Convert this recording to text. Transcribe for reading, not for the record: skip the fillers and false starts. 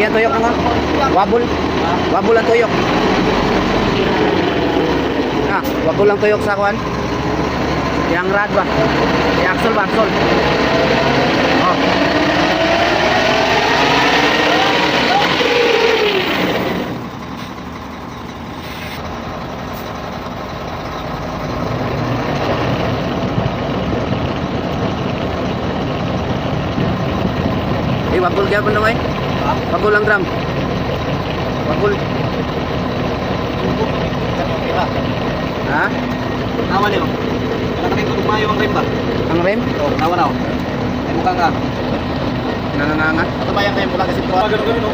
Lagyan tuyok na nga. Wabol. Wabol ang tuyok. Wabol ang tuyok sa kuan. Yang rad ba? Yang axle ba? Axle. Oh. Wabul kaya pun dong ay? Wabul ang drum. Wabul. Ha? Nawa niyo. Nakakita ko tumayo ang rim ba? Ang rem? Oh, nawa na. Ay mukha nga. Nanananga. Ito ba yan kayo mula kasi tuwa? Ganun-ganun, no?